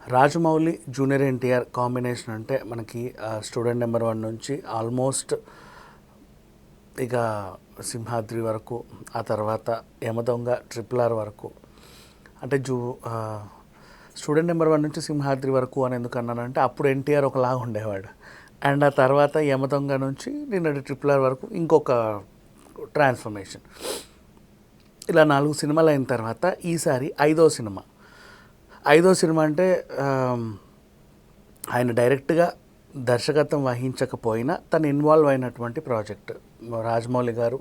Rajamouli junior NTR combination అంటే మనకి student number 1 నుంచి ఆల్మోస్ట్ ఇక సింహాద్రి వరకు, ఆ తర్వాత యమదొంగ, RRR వరకు, అంటే స్టూడెంట్ నెంబర్ 1 నుంచి సింహాద్రి వరకు అని ఎందుకు అన్నానంటే అప్పుడు ఎన్టీఆర్ ఒకలాగా ఉండేవాడు. అండ్ ఆ తర్వాత యమదొంగ నుంచి నిన్నటి RRR వరకు ఇంకొక ట్రాన్స్ఫర్మేషన్. ఇలా 4 సినిమాలు అయిన తర్వాత ఈసారి ఐదో సినిమా అంటే ఆయన డైరెక్ట్గా దర్శకత్వం వహించకపోయినా తను ఇన్వాల్వ్ అయినటువంటి ప్రాజెక్ట్. రాజమౌళి గారు,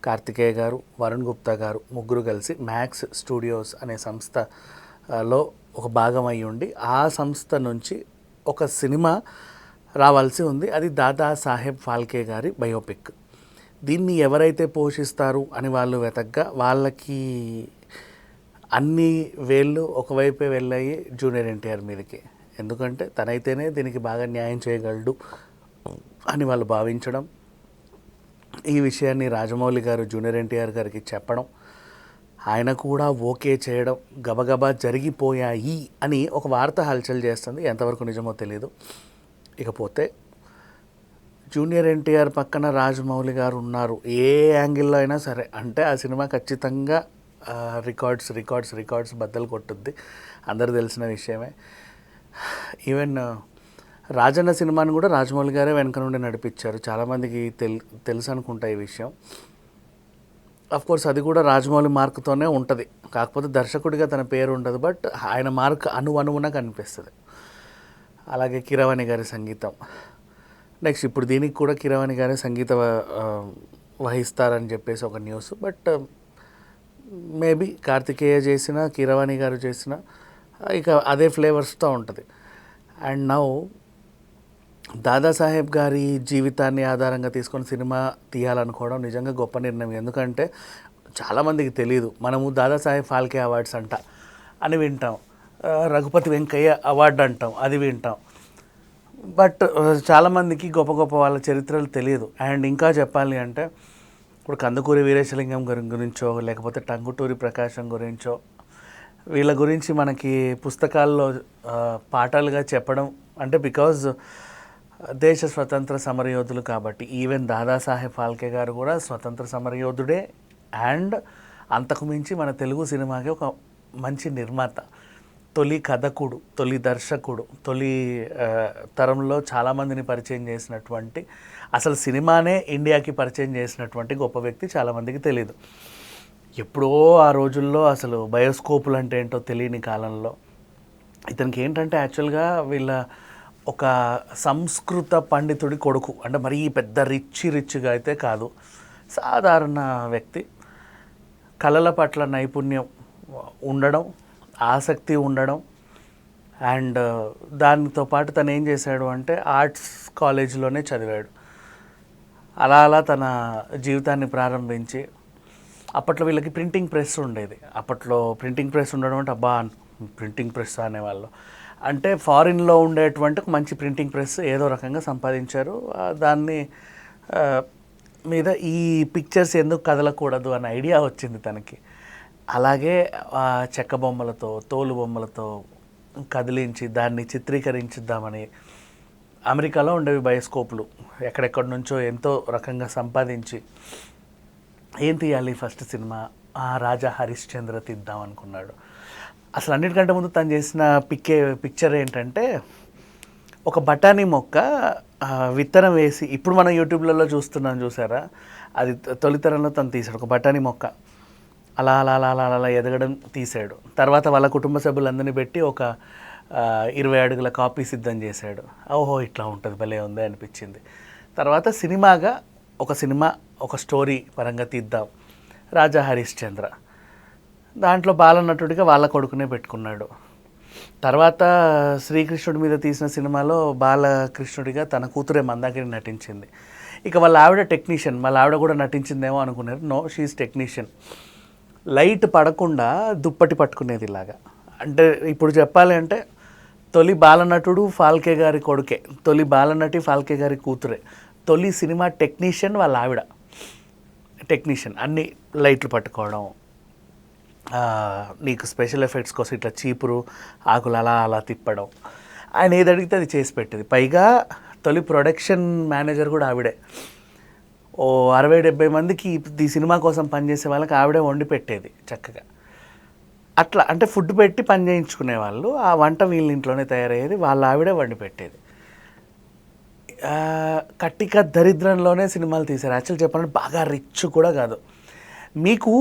కార్తికేయ గారు, వరుణ్ గుప్తా గారు ముగ్గురు కలిసి మ్యాక్స్ స్టూడియోస్ అనే సంస్థలో ఒక భాగం అయి ఉండి ఆ సంస్థ నుంచి ఒక సినిమా రావాల్సి ఉంది. అది దాదా సాహెబ్ ఫాల్కే గారి బయోపిక్. దీన్ని ఎవరైతే పోషిస్తారు అని వాళ్ళు వెతకగా వాళ్ళకి అన్ని వేళ్ళు ఒకవైపే వెళ్ళాయి జూనియర్ ఎన్టీఆర్ మీదకి. ఎందుకంటే తనైతేనే దీనికి బాగా న్యాయం చేయగలడు అని వాళ్ళు భావించడం, ఈ విషయాన్ని రాజమౌళి గారు జూనియర్ ఎన్టీఆర్ గారికి చెప్పడం, ఆయన కూడా ఓకే చేయడం గబగబా జరిగిపోయాయి అని ఒక వార్త హల్చల్ చేస్తుంది. ఎంతవరకు నిజమో తెలియదు. ఇకపోతే జూనియర్ ఎన్టీఆర్ పక్కన రాజమౌళి గారు ఉన్నారు ఏ యాంగిల్లో అయినా సరే అంటే ఆ సినిమా ఖచ్చితంగా రికార్డ్స్ బద్దలు కొట్టుద్ది. అందరూ తెలిసిన విషయమే. ఈవెన్ రాజన్న సినిమాని కూడా రాజమౌళి గారే వెనక నుండి నడిపించారు. చాలామందికి తెలుసు అనుకుంటా ఈ విషయం. కోర్స్ అది కూడా రాజమౌళి మార్క్తోనే ఉంటుంది, కాకపోతే దర్శకుడిగా తన పేరు ఉండదు, బట్ ఆయన మార్క్ అణువణువున కనిపిస్తుంది. అలాగే కీరవాణి గారి సంగీతం. నెక్స్ట్ ఇప్పుడు దీనికి కూడా కీరవాణి గారి సంగీత వహిస్తారని చెప్పేసి ఒక న్యూస్. బట్ మేబీ కార్తికేయ చేసిన, కీరవాణి గారు చేసిన ఇక అదే ఫ్లేవర్స్తో ఉంటుంది. అండ్ నౌ దాదాసాహెబ్ గారి జీవితాన్ని ఆధారంగా తీసుకొని సినిమా తీయాలనుకోవడం నిజంగా గొప్ప నిర్ణయం. ఎందుకంటే చాలామందికి తెలియదు. మనము దాదాసాహెబ్ ఫాల్కే అవార్డ్స్ అంట అని వింటాం, రఘుపతి వెంకయ్య అవార్డు అంటాం, అది వింటాం. బట్ చాలామందికి గొప్ప గొప్ప వాళ్ళ చరిత్రలు తెలియదు. అండ్ ఇంకా చెప్పాలి అంటే ఇప్పుడు కందుకూరి వీరేశలింగం గురించో లేకపోతే టంగుటూరి ప్రకాశం గురించో వీళ్ళ గురించి మనకి పుస్తకాల్లో పాఠాలుగా చెప్పడం అంటే బికాజ్ దేశ స్వతంత్ర సమరయోధులు కాబట్టి. ఈవెన్ దాదాసాహెబ్ ఫాల్కే గారు కూడా స్వతంత్ర సమరయోధుడే. అండ్ అంతకుమించి మన తెలుగు సినిమాకి ఒక మంచి నిర్మాత, తొలి కథకుడు, తొలి దర్శకుడు, తొలి తరంలో చాలామందిని పరిచయం చేసినటువంటి, అసలు సినిమానే ఇండియాకి పరిచయం చేసినటువంటి గొప్ప వ్యక్తి. చాలామందికి తెలియదు. ఎప్పుడో ఆ రోజుల్లో అసలు బయోస్కోపులు అంటే ఏంటో తెలియని కాలంలో ఇతనికి ఏంటంటే యాక్చువల్గా వీళ్ళ ఒక సంస్కృత పండితుడి కొడుకు. అంటే మరీ పెద్ద రిచ్గా అయితే కాదు, సాధారణ వ్యక్తి. కళల పట్ల నైపుణ్యం ఉండడం, ఆసక్తి ఉండడం. అండ్ దానితో పాటు తను ఏం చేశాడు అంటే ఆర్ట్స్ కాలేజీలోనే చదివాడు. అలా తన జీవితాన్ని ప్రారంభించి, అప్పట్లో వీళ్ళకి ప్రింటింగ్ ప్రెస్ ఉండేది. అప్పట్లో ప్రింటింగ్ ప్రెస్ ఉండడం అంటే అబ్బా ప్రింటింగ్ ప్రెస్ అనేవాళ్ళు. అంటే ఫారిన్లో ఉండేటువంటి ఒక మంచి ప్రింటింగ్ ప్రెస్ ఏదో రకంగా సంపాదించారు. దాన్ని మీద ఈ పిక్చర్స్ ఎందుకు కదలకూడదు అనే ఐడియా వచ్చింది తనకి. అలాగే చెక్క బొమ్మలతో, తోలు బొమ్మలతో కదిలించి దాన్ని చిత్రీకరించిద్దామని అమెరికాలో ఉండేవి బయోస్కోపులు, ఎక్కడెక్కడి నుంచో ఎంతో రకంగా సంపాదించి ఏం తీయాలి ఫస్ట్ సినిమా, రాజా హరిశ్చంద్ర తీద్దాం అనుకున్నాడు. అసలు అన్నిటికంటే ముందు తను చేసిన పిక్చర్ ఏంటంటే ఒక బఠానీ మొక్క విత్తనం వేసి, ఇప్పుడు మనం యూట్యూబ్లలో చూస్తున్నాం చూసారా, అది తొలితరంలో తను తీశాడు. ఒక బఠానీ మొక్క అలా అలా అలా అలా అలా ఎదగడం తీశాడు. తర్వాత వాళ్ళ కుటుంబ సభ్యులందరినీ పెట్టి ఒక 20 అడుగుల కాపీ సిద్ధం చేశాడు. ఓహో ఇట్లా ఉంటుంది, భలే ఉంది అనిపించింది. తర్వాత సినిమాగా ఒక స్టోరీ పరంగా తీద్దాం, రాజా హరిశ్చంద్ర. దాంట్లో బాలనటుడిగా వాళ్ళ కొడుకునే పెట్టుకున్నాడు. తర్వాత శ్రీకృష్ణుడి మీద తీసిన సినిమాలో బాలకృష్ణుడిగా తన కూతురే మందాకిని నటించింది. ఇక వాళ్ళ ఆవిడ టెక్నీషియన్, వాళ్ళ ఆవిడ కూడా నటించిందేమో అనుకున్నారు. No, she is technician. లైట్ పడకుండా దుప్పటి పట్టుకునేది ఇలాగా. అంటే ఇప్పుడు చెప్పాలి అంటే తొలి బాలనటుడు ఫాల్కే గారి కొడుకే, తొలి బాలనటి ఫాల్కే గారి కూతురే, తొలి సినిమా టెక్నీషియన్ వాళ్ళ ఆవిడ టెక్నీషియన్. అన్ని లైట్లు పట్టుకోవడం, నీకు స్పెషల్ ఎఫెక్ట్స్ కోసం ఇట్లా చీపురు ఆకులు అలా అలా తిప్పడం, ఆయన ఏది అడిగితే అది చేసి పెట్టేది. పైగా తొలి ప్రొడక్షన్ మేనేజర్ కూడా ఆవిడే. ఓ 60-70 మందికి ఈ సినిమా కోసం పనిచేసే వాళ్ళకి ఆవిడే వండి పెట్టేది చక్కగా. అట్లా అంటే ఫుడ్ పెట్టి పని చేయించుకునేవాళ్ళు, ఆ వంట వీళ్ళ ఇంట్లోనే తయారయ్యేది, వాళ్ళ ఆవిడే వండి పెట్టేది. కట్టిక దరిద్రంలోనే సినిమాలు తీశారు. యాక్చువల్ చెప్పాలంటే బాగా రిచ్ కూడా కాదు. మీకు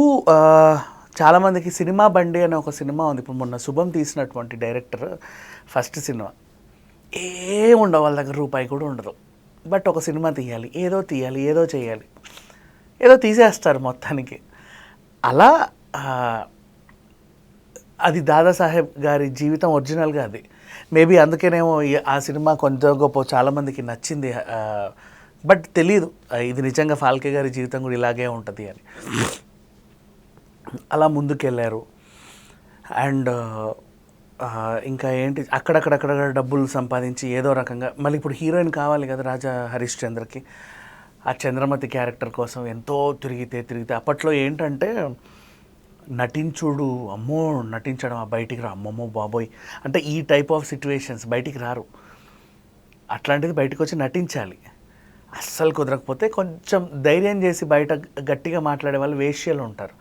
చాలామందికి సినిమా బండి అనే ఒక సినిమా ఉంది, ఇప్పుడు మొన్న శుభం తీసినటువంటి డైరెక్టర్ ఫస్ట్ సినిమా. ఉండవు వాళ్ళ దగ్గర రూపాయి కూడా ఉండదు, బట్ ఒక సినిమా తీయాలి, ఏదో చేయాలి, ఏదో తీసేస్తారు మొత్తానికి. అలా అది దాదాసాహెబ్ గారి జీవితం ఒరిజినల్గా అది. మేబీ అందుకేనేమో ఆ సినిమా కొంచెం గొప్ప చాలామందికి నచ్చింది, బట్ తెలియదు ఇది నిజంగా ఫాల్కే గారి జీవితం కూడా ఇలాగే ఉంటుంది అని. అలా ముందుకెళ్ళారు. అండ్ ఇంకా ఏంటి, అక్కడక్కడ డబ్బులు సంపాదించి ఏదో రకంగా మళ్ళీ ఇప్పుడు హీరోయిన్ కావాలి కదా రాజా హరిశ్చంద్రకి, ఆ చంద్రమతి క్యారెక్టర్ కోసం ఎంతో తిరిగితే అప్పట్లో ఏంటంటే నటించుడు, అమ్మో నటించడం, బయటికి రా, అమ్మమ్మో బాబోయ్ అంటే ఈ టైప్ ఆఫ్ సిచ్యువేషన్స్ బయటికి రారు. అట్లాంటిది బయటకు వచ్చి నటించాలి. అస్సలు కుదరకపోతే కొంచెం ధైర్యం చేసి బయట గట్టిగా మాట్లాడే వాళ్ళు వేశ్యలు ఉంటారు.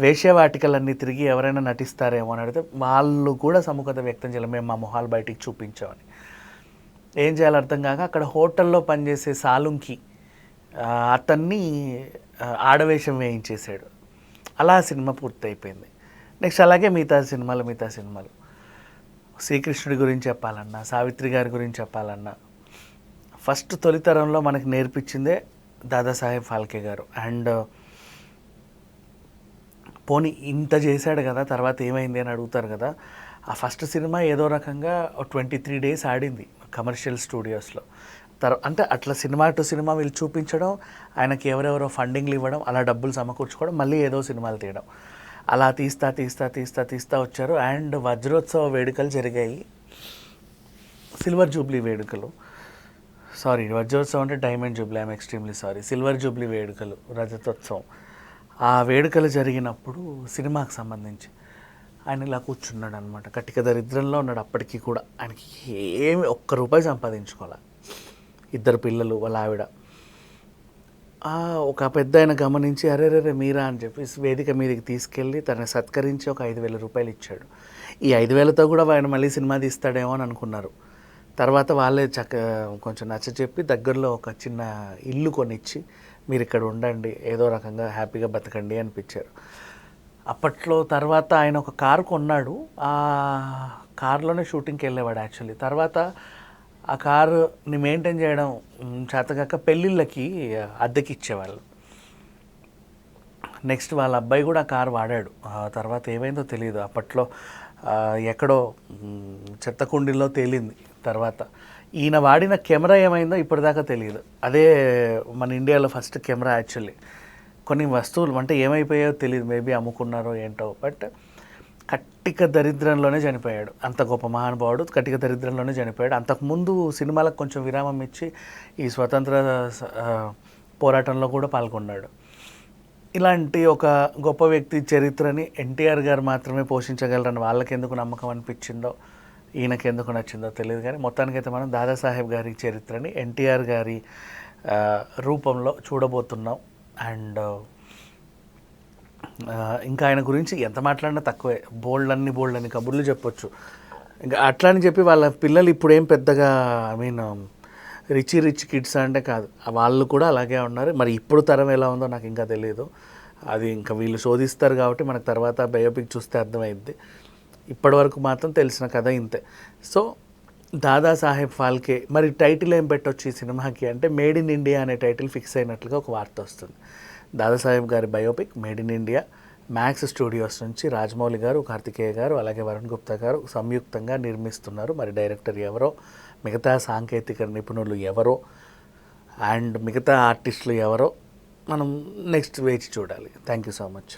వేశ్యవాటికలన్నీ తిరిగి ఎవరైనా నటిస్తారేమో అని అడిగితే వాళ్ళు కూడా సముఖత వ్యక్తం చేయాలి, మేము మా మొహాలు బయటికి చూపించామని. ఏం చేయాలో అర్థం కాక అక్కడ హోటల్లో పనిచేసే సాలుంకి అతన్ని ఆడవేషం వేయించేశాడు. అలా సినిమా పూర్తయిపోయింది. నెక్స్ట్ అలాగే మిగతా సినిమాలు శ్రీకృష్ణుడి గురించి చెప్పాలన్నా, సావిత్రి గారి గురించి చెప్పాలన్నా, ఫస్ట్ తొలితరంలో మనకి నేర్పించిందే దాదాసాహెబ్ ఫాల్కే గారు. అండ్ పోనీ ఇంత చేశాడు కదా, తర్వాత ఏమైంది అని అడుగుతారు కదా. ఆ ఫస్ట్ సినిమా ఏదో రకంగా 23 days ఆడింది కమర్షియల్ స్టూడియోస్లో. అంటే అట్లా సినిమా టు సినిమా వీళ్ళు చూపించడం, ఆయనకి ఎవరెవరో ఫండింగ్లు ఇవ్వడం, అలా డబ్బులు సమకూర్చుకోవడం, మళ్ళీ ఏదో సినిమాలు తీయడం, అలా తీస్తా వచ్చారు. అండ్ వజ్రోత్సవ వేడుకలు జరిగాయి, సిల్వర్ జూబ్లీ వేడుకలు, వజ్రోత్సవం అంటే diamond Jubilee, I'm extremely sorry, silver Jubilee వేడుకలు, రజతోత్సవం. ఆ వేడుకలు జరిగినప్పుడు సినిమాకి సంబంధించి ఆయన ఇలా కూర్చున్నాడు అనమాట. కటిక దరిద్రంలో ఉన్నాడు అప్పటికీ కూడా. ఆయనకి ఏమి ₹1 సంపాదించుకోవాలి, 2 పిల్లలు, వాళ్ళ ఆవిడ. ఒక పెద్ద ఆయన గమనించి అరే మీరా అని చెప్పి వేదిక మీదకి తీసుకెళ్ళి తనని సత్కరించి ఒక ₹5,000 ఇచ్చాడు. ఈ 5,000తో కూడా ఆయన మళ్ళీ సినిమా తీస్తాడేమో అని అనుకున్నారు. తర్వాత వాళ్ళే కొంచెం నచ్చచెప్పి దగ్గరలో ఒక చిన్న ఇల్లు కొనిచ్చి మీరు ఇక్కడ ఉండండి, ఏదో రకంగా హ్యాపీగా బతకండి అనిపించారు. అప్పట్లో తర్వాత ఆయన ఒక కారు కొన్నాడు, ఆ కారులోనే షూటింగ్కి వెళ్ళేవాడు యాక్చువల్లీ. తర్వాత ఆ కారుని మెయింటైన్ చేయడం చేతగాక పెళ్ళిళ్ళకి అద్దెకి ఇచ్చేవాళ్ళు. నెక్స్ట్ వాళ్ళ అబ్బాయి కూడా ఆ కారు వాడాడు. తర్వాత ఏమైందో తెలియదు, అప్పట్లో ఎక్కడో చెత్త కుండీల్లో తేలింది. తర్వాత ఈయన వాడిన కెమెరా ఏమైందో ఇప్పటిదాకా తెలియదు. అదే మన ఇండియాలో ఫస్ట్ కెమెరా యాక్చువల్లీ. కొన్ని వస్తువులు అంటే ఏమైపోయాయో తెలియదు, మేబీ అమ్ముకున్నారో ఏంటో, బట్ కట్టిక దరిద్రంలోనే చనిపోయాడు. అంత గొప్ప మహానుభావుడు కట్టిక దరిద్రంలోనే చనిపోయాడు. అంతకుముందు సినిమాలకు కొంచెం విరామం ఇచ్చి ఈ స్వతంత్ర పోరాటంలో కూడా పాల్గొన్నాడు. ఇలాంటి ఒక గొప్ప వ్యక్తి చరిత్రని ఎన్టీఆర్ గారు మాత్రమే పోషించగలరని వాళ్ళకి ఎందుకు నమ్మకం అనిపించిందో, ఈయనకి ఎందుకు నచ్చిందో తెలియదు. కానీ మొత్తానికైతే మనం దాదాసాహెబ్ గారి చరిత్రని ఎన్టీఆర్ గారి రూపంలో చూడబోతున్నాం. అండ్ ఇంకా ఆయన గురించి ఎంత మాట్లాడినా తక్కువే, బోల్డ్ అన్ని కబుర్లు చెప్పొచ్చు. ఇంకా అట్లా అని చెప్పి వాళ్ళ పిల్లలు ఇప్పుడు ఏం పెద్దగా రిచ్ కిడ్స్ అంటే కాదు, వాళ్ళు కూడా అలాగే ఉన్నారు. మరి ఇప్పుడు తరం ఎలా ఉందో నాకు ఇంకా తెలియదు, అది ఇంకా వీళ్ళు శోధిస్తారు కాబట్టి మనకు తర్వాత బయోపిక్ చూస్తే అర్థమైద్ది. ఇప్పటి వరకు మాత్రం తెలిసిన కథ ఇంతే. సో దాదాసాహెబ్ ఫాల్కే, మరి టైటిల్ ఏం పెట్టొచ్చు ఈ సినిమాకి అంటే మేడ్ ఇన్ ఇండియా అనే టైటిల్ ఫిక్స్ అయినట్లుగా ఒక వార్త వస్తుంది. దాదాసాహెబ్ గారి biopic made in India max studios నుంచి రాజమౌళి గారు, కార్తికేయ గారు, అలాగే వరుణ్ గుప్తా గారు సంయుక్తంగా నిర్మిస్తున్నారు. మరి డైరెక్టర్ ఎవరో, మిగతా సాంకేతిక నిపుణులు ఎవరో, అండ్ మిగతా ఆర్టిస్టులు ఎవరో మనం నెక్స్ట్ వేచి చూడాలి. Thank you so much.